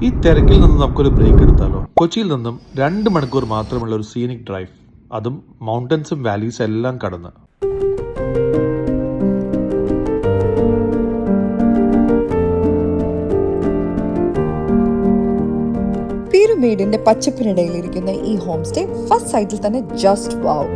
ഈ തിരക്കിൽ നിന്ന് നമുക്കൊരു ബ്രേക്ക് എടുത്താലോ? കൊച്ചിയിൽ നിന്നും 2 മണിക്കൂർ മാത്രമുള്ള ഒരു സീനിക് ഡ്രൈവ്, അതും മൗണ്ടൻസും വാലീസ് എല്ലാം കടന്ന്. പീരുമേടിന്റെ പച്ചപ്പിനിടയിലിരിക്കുന്ന ഈ ഹോം സ്റ്റേ ഫസ്റ്റ് സൈറ്റിൽ തന്നെ ജസ്റ്റ് വാവ്.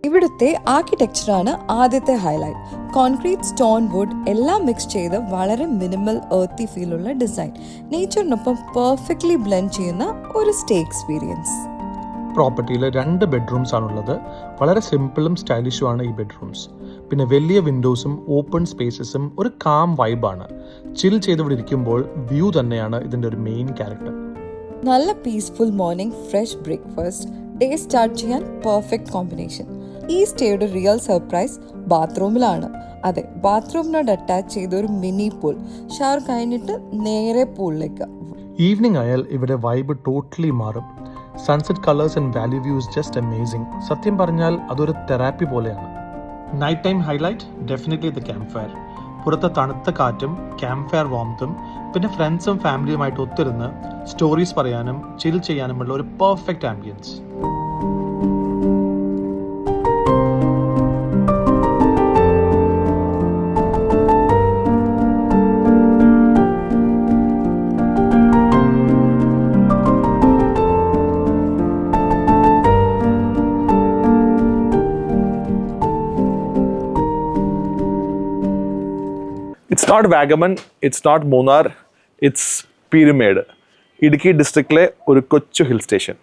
ഇവിടുത്തെ ആർക്കിടെക്ചറാണ് ആദ്യത്തെ ഹൈലൈറ്റ്. കോൺക്രീറ്റ്, സ്റ്റോൺ, വുഡ് എല്ലാം മിക്സ് ചെയ്ത് വളരെ മിനിമൽ എർത്തി ഫീലുള്ള ഡിസൈൻ, നേച്ചറിനൊപ്പം പെർഫെക്റ്റ്ലി ബ്ലെൻഡ് ചെയ്യുന്ന ഒരു സ്റ്റേ എക്സ്പീരിയൻസ്. പ്രോപ്പർട്ടിയിൽ 2 ബെഡ്റൂംസ് ആണുള്ളത്. വളരെ സിമ്പിളും സ്റ്റൈലിഷുമാണ് ഈ ബെഡ്റൂംസ്. പിന്നെ വലിയ വിൻഡോസും ഓപ്പൺ സ്പേസസും ഒരു കാം വൈബാണ്. ചിൽ ചെയ്തിവിടെ ഇരിക്കുമ്പോൾ വ്യൂ തന്നെയാണ് ഇതിൻ്റെ ഒരു മെയിൻ ക്യാരക്ടർ. നല്ല peaceful morning, fresh breakfast, day start ചെയ്യാൻ പെർഫെക്റ്റ് കോമ്പിനേഷൻ. ഈ സ്റ്റേയുടെ റിയൽ സർപ്രൈസ് ബാത്റൂമിലാണ്. അതെ, ബാത്റൂമിനോട് അറ്റാച്ച് ചെയ്ത ഒരു മിനി പൂൾ. ഷവർ കഴിഞ്ഞിട്ട് നേരെ പൂളിലേക്ക്. ഈവനിങ് ആയാൽ ഇവിടെ വൈബ് ടോട്ടലി മാറും. Sunset colours and Valley view is just amazing. സത്യം പറഞ്ഞാൽ അതൊരു തെറാപ്പി പോലെയാണ്. Night time highlight definitely the camp fire. പുറത്തെ തണുത്ത കാറ്റും ക്യാമ്പ് ഫയർ വാംത്തും പിന്നെ ഫ്രണ്ട്സും ഫാമിലിയുമായിട്ട് ഒത്തിരുന്ന് സ്റ്റോറീസ് പറയാനും ചിൽ ചെയ്യാനുമുള്ള ഒരു perfect ambience. It's not Vagaman, it's not Munnar, it's Pyramid. Idukki ഡിസ്ട്രിക്റ്റിലെ ഒരു കൊച്ചു ഹിൽ സ്റ്റേഷൻ.